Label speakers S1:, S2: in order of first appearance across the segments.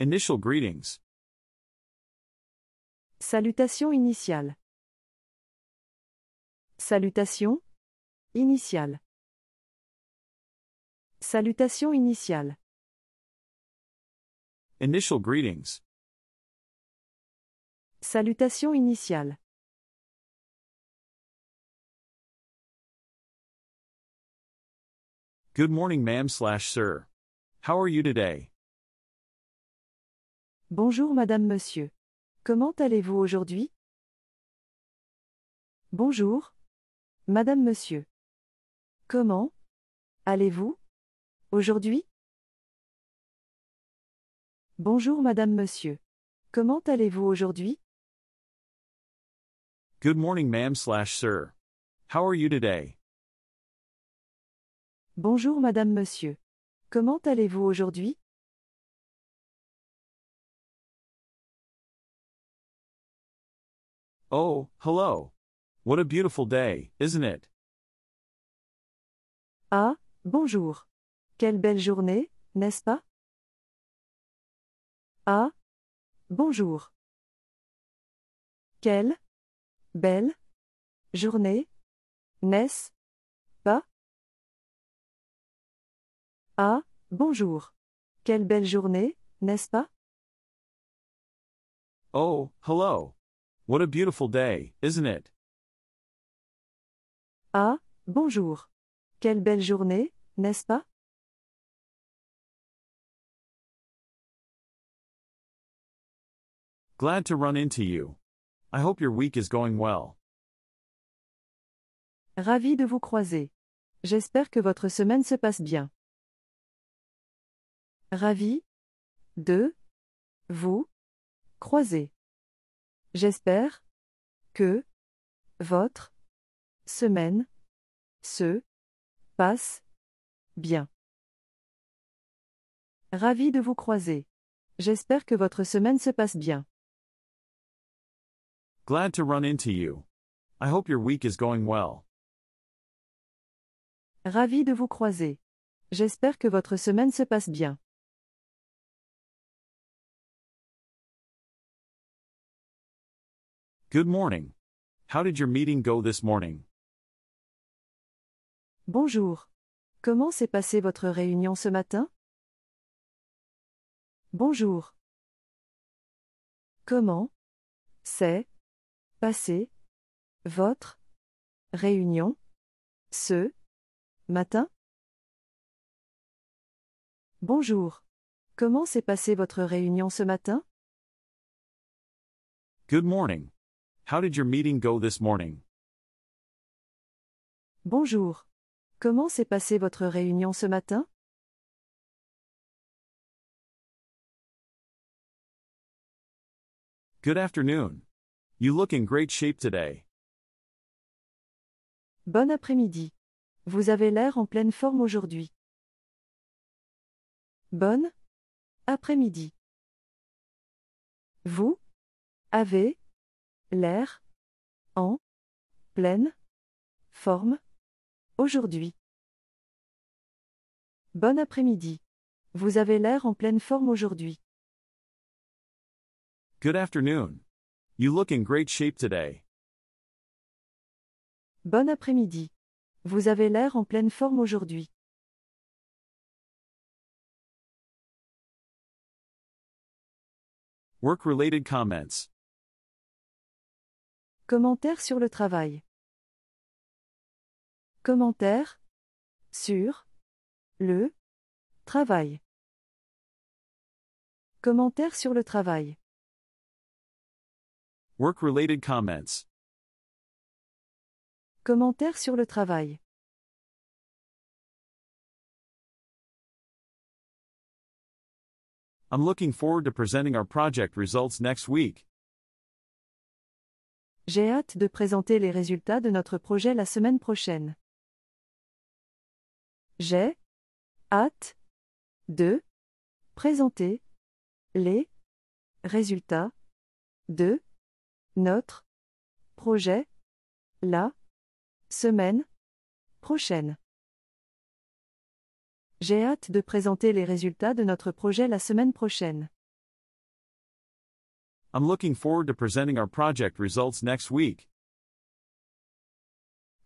S1: Initial greetings.
S2: Salutation initiale. Salutation initiale. Salutation initiale.
S1: Initial greetings.
S2: Salutation initiale.
S1: Good morning, ma'am/sir. How are you today?
S2: Bonjour madame monsieur. Comment allez-vous aujourd'hui? Bonjour, madame monsieur. Comment allez-vous aujourd'hui? Bonjour madame monsieur. Comment allez-vous aujourd'hui?
S1: Good morning, ma'am/sir. How are you today?
S2: Bonjour madame monsieur. Comment allez-vous aujourd'hui?
S1: Oh, hello. What a beautiful day, isn't it?
S2: Ah, bonjour. Quelle belle journée, n'est-ce pas? Ah, bonjour. Quelle belle journée, n'est-ce pas? Ah, bonjour. Quelle belle journée, n'est-ce pas?
S1: Oh, hello. What a beautiful day, isn't it?
S2: Ah, bonjour. Quelle belle journée, n'est-ce pas?
S1: Glad to run into you. I hope your week is going well.
S2: Ravi de vous croiser. J'espère que votre semaine se passe bien. Ravi de vous croiser. J'espère que votre semaine se passe bien. Ravi de vous croiser. J'espère que votre semaine se passe bien.
S1: Glad to run into you. I hope your week is going well.
S2: Ravi de vous croiser. J'espère que votre semaine se passe bien.
S1: Good morning. How did your meeting go this morning?
S2: Bonjour. Comment s'est passée votre réunion ce matin? Bonjour. Comment s'est passée votre réunion ce matin? Bonjour. Comment s'est passée votre réunion ce matin?
S1: Good morning. How did your meeting go this morning?
S2: Bonjour. Comment s'est passée votre réunion ce matin?
S1: Good afternoon. You look in great shape today.
S2: Bon après-midi. Vous avez l'air en pleine forme aujourd'hui. Bonne après-midi. Vous avez l'air en pleine forme aujourd'hui. Bon après-midi. Vous avez l'air en pleine forme aujourd'hui.
S1: Good afternoon. You look in great shape today.
S2: Bon après-midi. Vous avez l'air en pleine forme aujourd'hui.
S1: Work-related comments.
S2: Commentaires sur le travail. Commentaires sur le travail. Commentaires sur le travail.
S1: Work-related comments.
S2: Commentaires sur le travail.
S1: I'm looking forward to presenting our project results next week.
S2: J'ai hâte de présenter les résultats de notre projet la semaine prochaine. J'ai hâte de présenter les résultats de notre projet la semaine prochaine. J'ai hâte de présenter les résultats de notre projet la semaine prochaine.
S1: I'm looking forward to presenting our project results next week.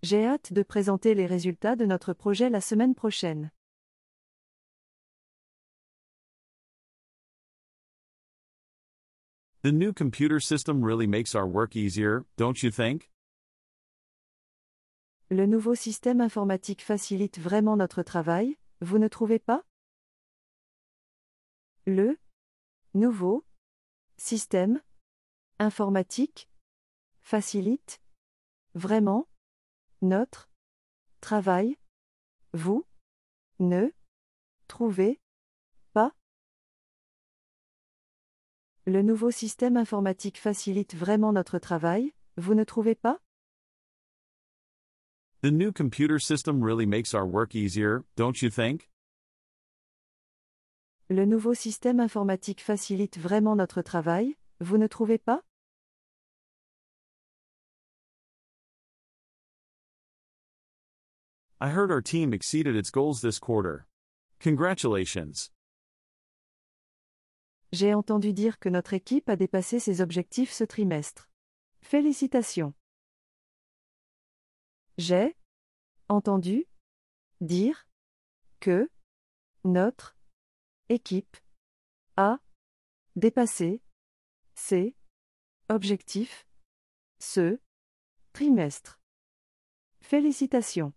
S2: J'ai hâte de présenter les résultats de notre projet la semaine prochaine.
S1: The new computer system really makes our work easier, don't you think?
S2: Le nouveau système informatique facilite vraiment notre travail, vous ne trouvez pas? Le nouveau système informatique facilite vraiment notre travail, vous ne trouvez pas? Le nouveau système informatique facilite vraiment notre travail, vous ne trouvez pas?
S1: The new computer system really makes our work easier, don't you think?
S2: Le nouveau système informatique facilite vraiment notre travail, vous ne trouvez pas?
S1: I heard our team exceeded its goals this quarter. Congratulations.
S2: J'ai entendu dire que notre équipe a dépassé ses objectifs ce trimestre. Félicitations. J'ai entendu dire que notre équipe a dépassé ses objectifs ce trimestre. Félicitations.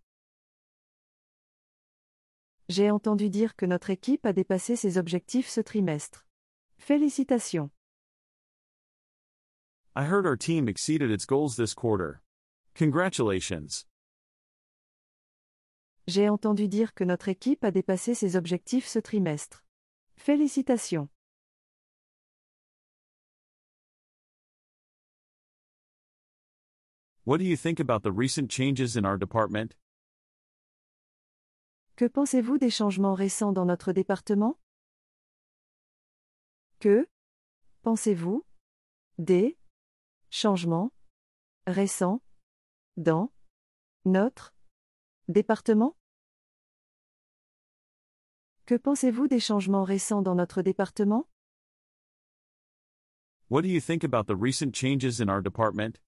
S2: J'ai entendu dire que notre équipe a dépassé ses objectifs ce trimestre. Félicitations.
S1: I heard our team exceeded its goals this quarter. Congratulations.
S2: J'ai entendu dire que notre équipe a dépassé ses objectifs ce trimestre. Félicitations.
S1: What do you think about the recent changes in our department?
S2: Que pensez-vous des changements récents dans notre département? Que pensez-vous des changements récents dans notre département? Que pensez-vous des changements récents dans notre département?
S1: What do you think about the recent changes in our department?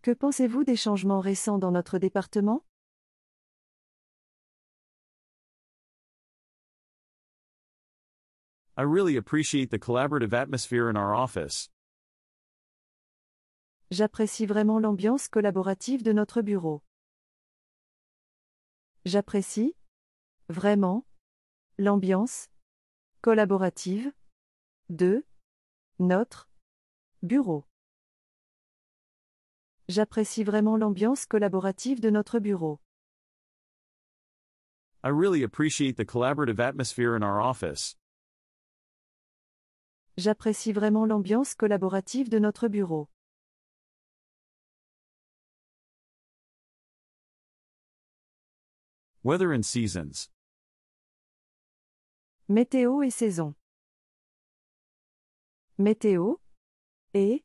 S2: Que pensez-vous des changements récents dans notre département?
S1: I really appreciate the collaborative atmosphere in our office.
S2: J'apprécie vraiment l'ambiance collaborative de notre bureau. J'apprécie vraiment l'ambiance collaborative de notre bureau. J'apprécie vraiment l'ambiance collaborative de notre bureau.
S1: I really appreciate the collaborative atmosphere in our office.
S2: J'apprécie vraiment l'ambiance collaborative de notre bureau.
S1: Weather and seasons.
S2: Météo et saison. Météo et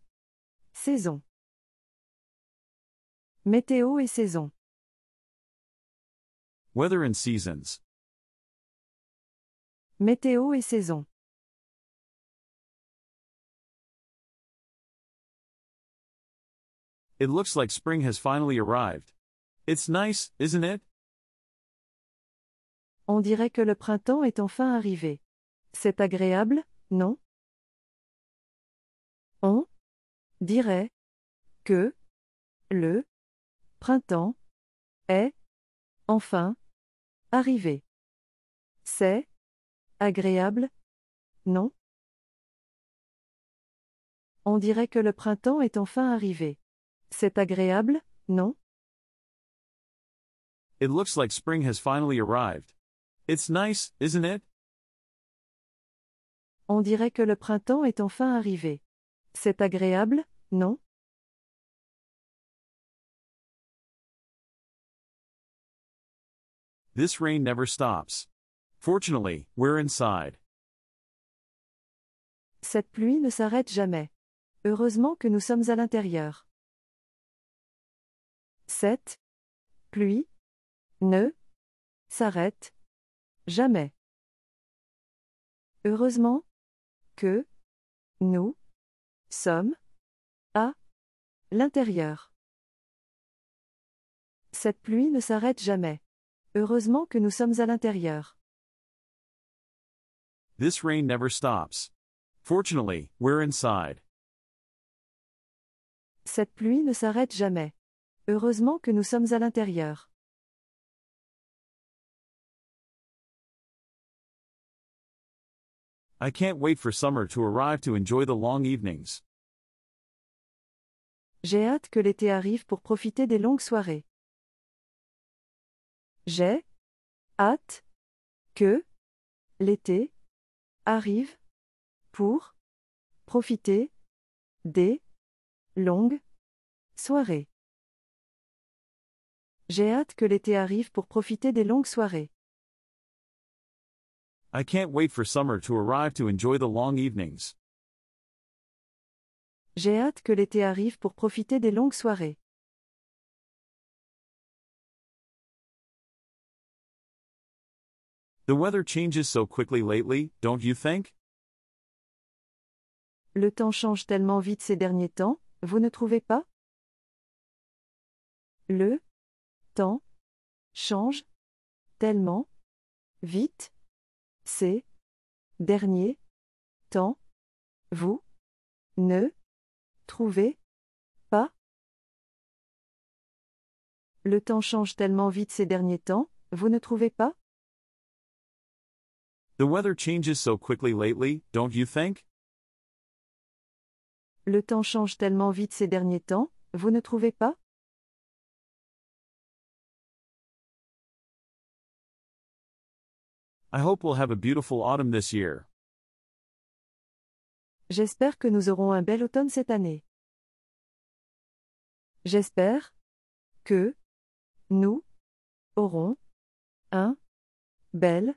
S2: saison. Météo et saison.
S1: Weather and seasons.
S2: Météo et saison.
S1: It looks like spring has finally arrived. It's nice, isn't it?
S2: On dirait que le printemps est enfin arrivé. C'est agréable, non? On dirait que le printemps est enfin arrivé. C'est agréable, non? On dirait que le printemps est enfin arrivé. C'est agréable, non?
S1: It looks like spring has finally arrived. It's nice, isn't it?
S2: On dirait que le printemps est enfin arrivé. C'est agréable, non?
S1: This rain never stops. Fortunately, we're inside.
S2: Cette pluie ne s'arrête jamais. Heureusement que nous sommes à l'intérieur. Cette pluie ne s'arrête jamais. Heureusement que Nous sommes à l'intérieur. Cette pluie ne s'arrête jamais. Heureusement que nous sommes à l'intérieur.
S1: This rain never stops. Fortunately, we're inside.
S2: Cette pluie ne s'arrête jamais. Heureusement que nous sommes à l'intérieur.
S1: I can't wait for summer to arrive to enjoy the long evenings.
S2: J'ai hâte que l'été arrive pour profiter des longues soirées. J'ai hâte que l'été arrive pour profiter des longues soirées. J'ai hâte que l'été arrive pour profiter des longues soirées.
S1: I can't wait for summer to arrive to enjoy the long evenings.
S2: J'ai hâte que l'été arrive pour profiter des longues soirées.
S1: The weather changes so quickly lately, don't you think?
S2: Le temps change tellement vite ces derniers temps, vous ne trouvez pas? Le temps change tellement vite ces derniers temps, vous ne trouvez pas? Le temps change tellement vite ces derniers temps, vous ne trouvez pas?
S1: The weather changes so quickly lately, don't you think?
S2: Le temps change tellement vite ces derniers temps, vous ne trouvez pas?
S1: I hope we'll have a beautiful autumn this year.
S2: J'espère que nous aurons un bel automne cette année. J'espère que nous aurons un bel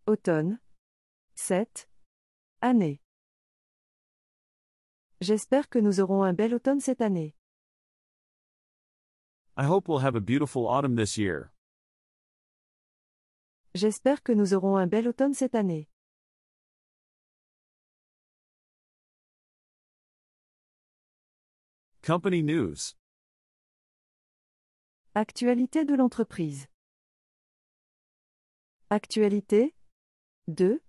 S2: automne cette année. J'espère que nous aurons un bel automne cette année.
S1: I hope we'll have a beautiful autumn this year.
S2: J'espère que nous aurons un bel automne cette année.
S1: Company news.
S2: Actualité de l'entreprise. Actualité de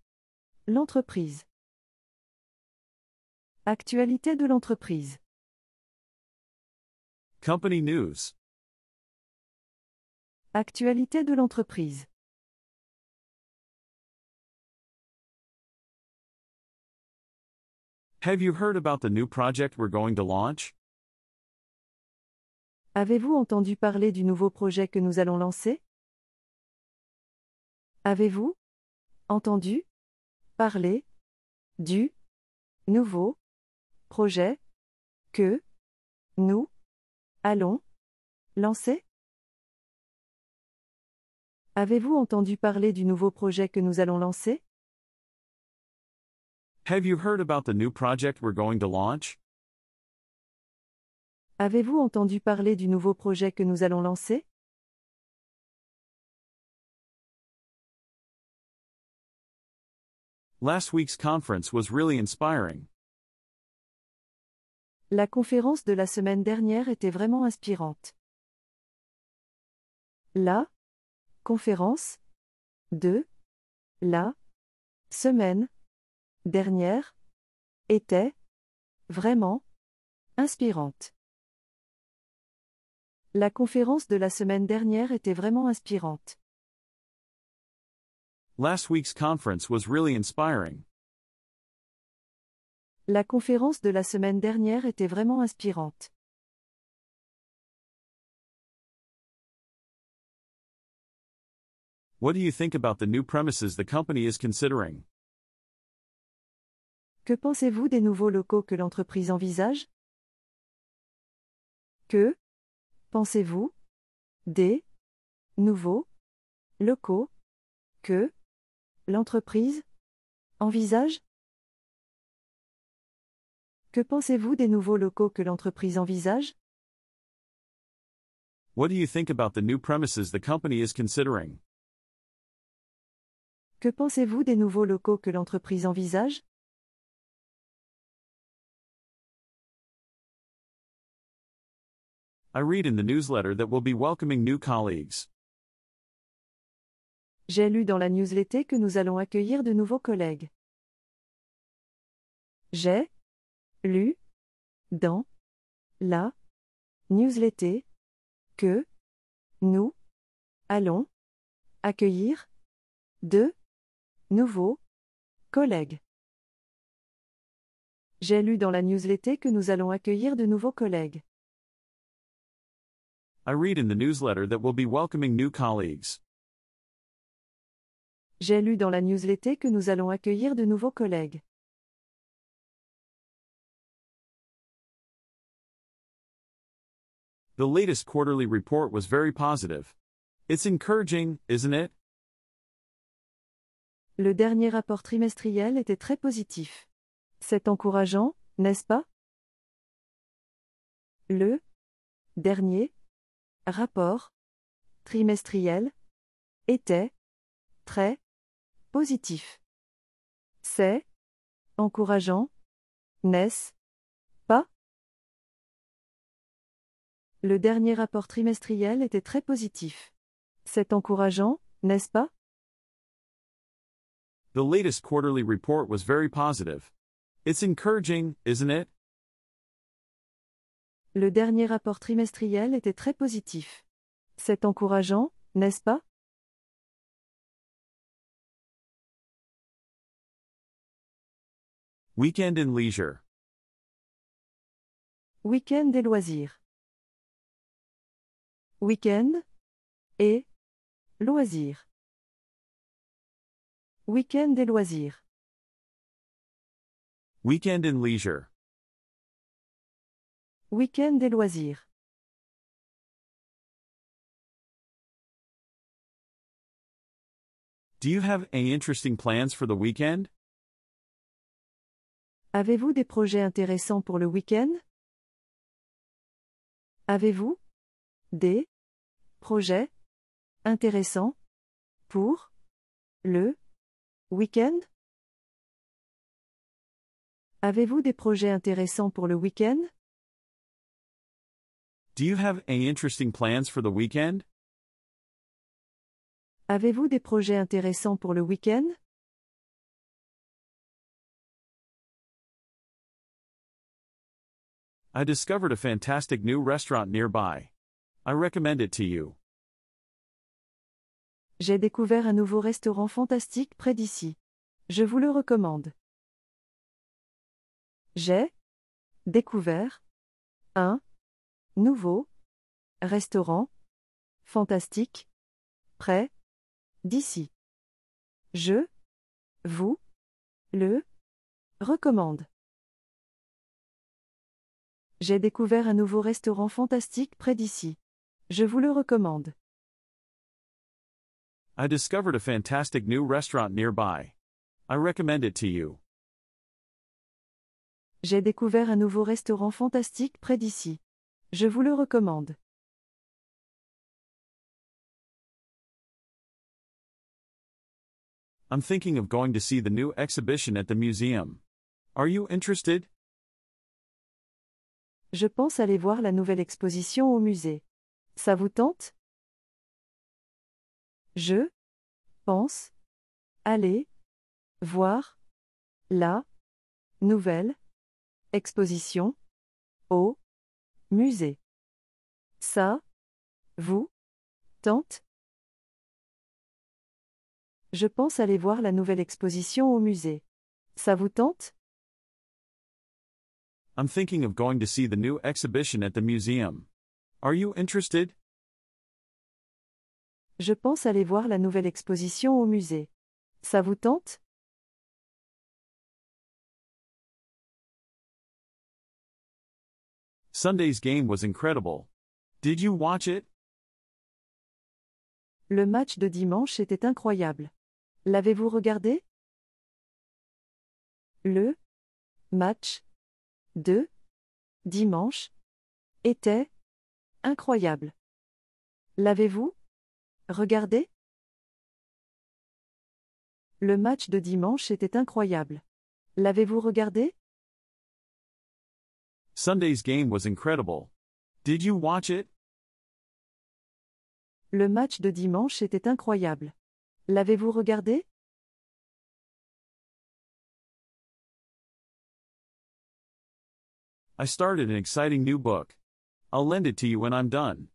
S2: l'entreprise. Actualité de l'entreprise.
S1: Company news.
S2: Actualité de l'entreprise.
S1: Have you heard about the new project we're going to launch?
S2: Avez-vous entendu parler du nouveau projet que nous allons lancer? Avez-vous entendu parler du nouveau projet que nous allons lancer? Avez-vous entendu parler du nouveau projet que nous allons lancer?
S1: Have you heard about the new project we're going to launch?
S2: Avez-vous entendu parler du nouveau projet que nous allons lancer?
S1: Last week's conference was really inspiring.
S2: La conférence de la semaine dernière était vraiment inspirante. La conférence de la semaine dernière était vraiment inspirante. La conférence de la semaine dernière était vraiment inspirante.
S1: Last week's conference was really inspiring.
S2: La conférence de la semaine dernière était vraiment inspirante.
S1: What do you think about the new premises the company is considering?
S2: Que pensez-vous des nouveaux locaux que l'entreprise envisage? Que pensez-vous des nouveaux locaux que l'entreprise envisage? Que pensez-vous des nouveaux locaux que l'entreprise envisage?
S1: What do you think about the new premises the company is considering?
S2: Que pensez-vous des nouveaux locaux que l'entreprise envisage?
S1: I read in the newsletter that we'll be welcoming new colleagues.
S2: J'ai lu dans la newsletter que nous allons accueillir de nouveaux collègues. J'ai lu dans la newsletter que nous allons accueillir de nouveaux collègues. J'ai lu dans la newsletter que nous allons accueillir de nouveaux collègues.
S1: I read in the newsletter that we'll be welcoming new colleagues.
S2: J'ai lu dans la newsletter que nous allons accueillir de nouveaux collègues.
S1: The latest quarterly report was very positive. It's encouraging, isn't it?
S2: Le dernier rapport trimestriel était très positif. C'est encourageant, n'est-ce pas? Le dernier rapport trimestriel était très positif. C'est encourageant, n'est-ce pas? Le dernier rapport trimestriel était très positif. C'est encourageant, n'est-ce pas?
S1: The latest quarterly report was very positive. It's encouraging, isn't it?
S2: Le dernier rapport trimestriel était très positif. C'est encourageant, n'est-ce pas?
S1: Weekend and leisure.
S2: Week-end et loisirs. Week-end et loisirs. Week-end et loisirs.
S1: Weekend and leisure.
S2: Week-end et loisirs.
S1: Do you have any interesting plans for the weekend?
S2: Avez-vous des projets intéressants pour le week-end? Avez-vous des projets intéressants pour le week-end? Avez-vous des projets intéressants pour le week-end?
S1: Do you have any interesting plans for the weekend?
S2: Avez-vous des projets intéressants pour le week-end?
S1: I discovered a fantastic new restaurant nearby. I recommend it to you.
S2: J'ai découvert un nouveau restaurant fantastique près d'ici. Je vous le recommande. J'ai découvert un nouveau restaurant fantastique près d'ici. Je vous le recommande. J'ai découvert un nouveau restaurant fantastique près d'ici. Je vous le recommande.
S1: I discovered a fantastic new restaurant nearby. I recommend it to you.
S2: J'ai découvert un nouveau restaurant fantastique près d'ici. Je vous le recommande.
S1: I'm thinking of going to see the new exhibition at the museum. Are you interested?
S2: Je pense aller voir la nouvelle exposition au musée. Ça vous tente? Je pense aller voir la nouvelle exposition au musée. Ça vous tente? Je pense aller voir la nouvelle exposition au musée. Ça vous tente?
S1: I'm thinking of going to see the new exhibition at the museum. Are you interested?
S2: Je pense aller voir la nouvelle exposition au musée. Ça vous tente?
S1: Sunday's game was incredible. Did you watch it?
S2: Le match de dimanche était incroyable. L'avez-vous regardé? Le match de dimanche était incroyable. L'avez-vous regardé? Le match de dimanche était incroyable. L'avez-vous regardé?
S1: Sunday's game was incredible. Did you watch it?
S2: Le match de dimanche était incroyable. L'avez-vous regardé?
S1: I started an exciting new book. I'll lend it to you when I'm done.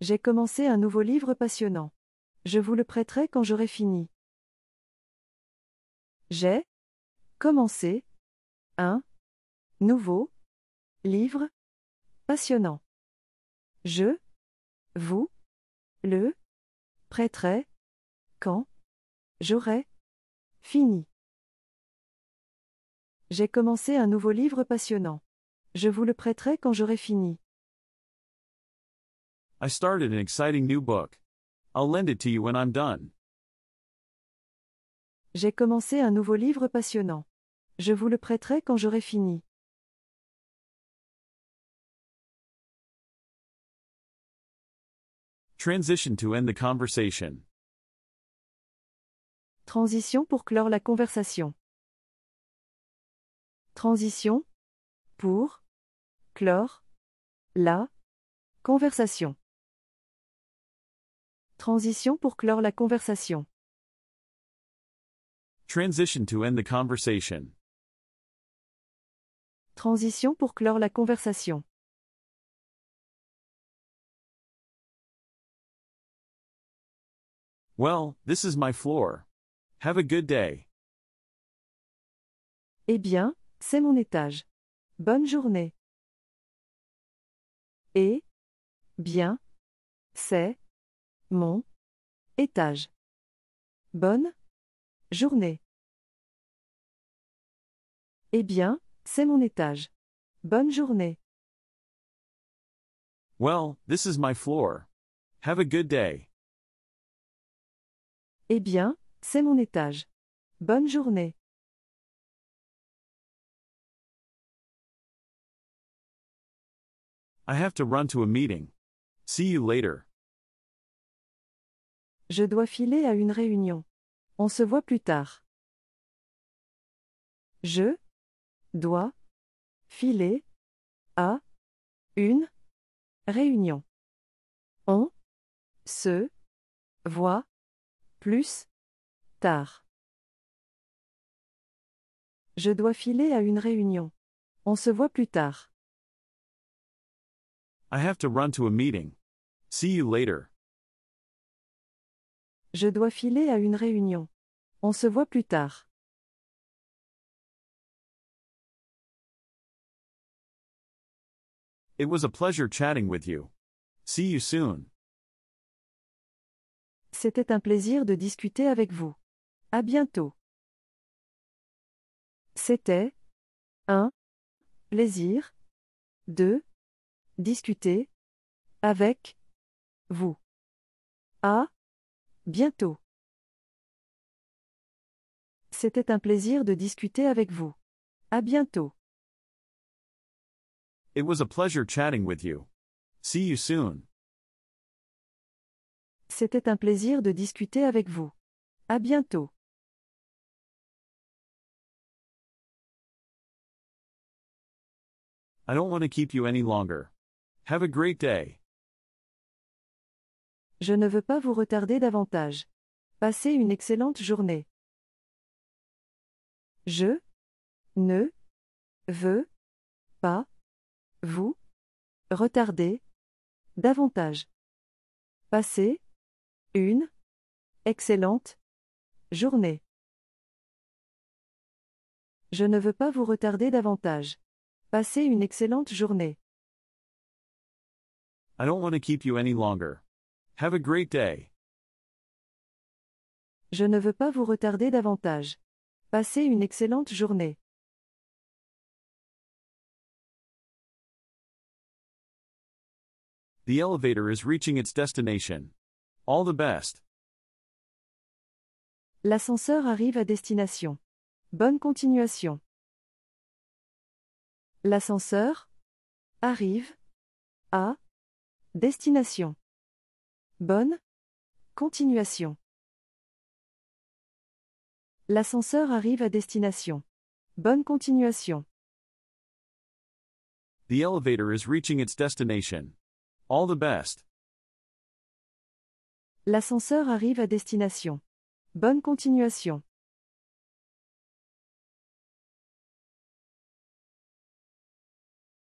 S2: J'ai commencé un nouveau livre passionnant. Je vous le prêterai quand j'aurai fini. J'ai commencé un nouveau livre passionnant. Je vous le prêterai quand j'aurai fini. J'ai commencé un nouveau livre passionnant. Je vous le prêterai quand j'aurai fini.
S1: I started an exciting new book. I'll lend it to you when I'm done.
S2: J'ai commencé un nouveau livre passionnant. Je vous le prêterai quand j'aurai fini.
S1: Transition to end the conversation.
S2: Transition pour clore la conversation. Transition pour clore la conversation. Transition pour clore la conversation.
S1: Transition to end the conversation.
S2: Transition pour clore la conversation.
S1: Well, this is my floor. Have a good day.
S2: Eh bien, c'est mon étage. Bonne journée. Eh bien, c'est mon étage. Bonne journée. Eh bien, c'est mon étage. Bonne journée.
S1: Well, this is my floor. Have a good day.
S2: Eh bien, c'est mon étage. Bonne journée.
S1: I have to run to a meeting. See you later.
S2: Je dois filer à une réunion. On se voit plus tard. Je dois filer à une réunion. On se voit plus tard. Je dois filer à une réunion. On se voit plus tard.
S1: I have to run to a meeting. See you later.
S2: Je dois filer à une réunion. On se voit plus tard.
S1: It was a pleasure chatting with you. See you soon.
S2: C'était un plaisir de discuter avec vous. À bientôt. C'était un plaisir de discuter avec vous. À bientôt. C'était un plaisir de discuter avec vous. À bientôt.
S1: It was a pleasure chatting with you. See you soon.
S2: C'était un plaisir de discuter avec vous. À bientôt.
S1: I don't want to keep you any longer. Have a great day.
S2: Je ne veux pas vous retarder davantage. Passez une excellente journée. Je ne veux pas vous retarder davantage. Passez une excellente journée. Je ne veux pas vous retarder davantage. Passez une excellente journée.
S1: I don't want to keep you any longer. Have a great day.
S2: Je ne veux pas vous retarder davantage. Passez une excellente journée.
S1: The elevator is reaching its destination. All the best.
S2: L'ascenseur arrive à destination. Bonne continuation. L'ascenseur arrive à destination. Bonne continuation. L'ascenseur arrive à destination. Bonne continuation.
S1: The elevator is reaching its destination. All the best.
S2: L'ascenseur arrive à destination. Bonne continuation.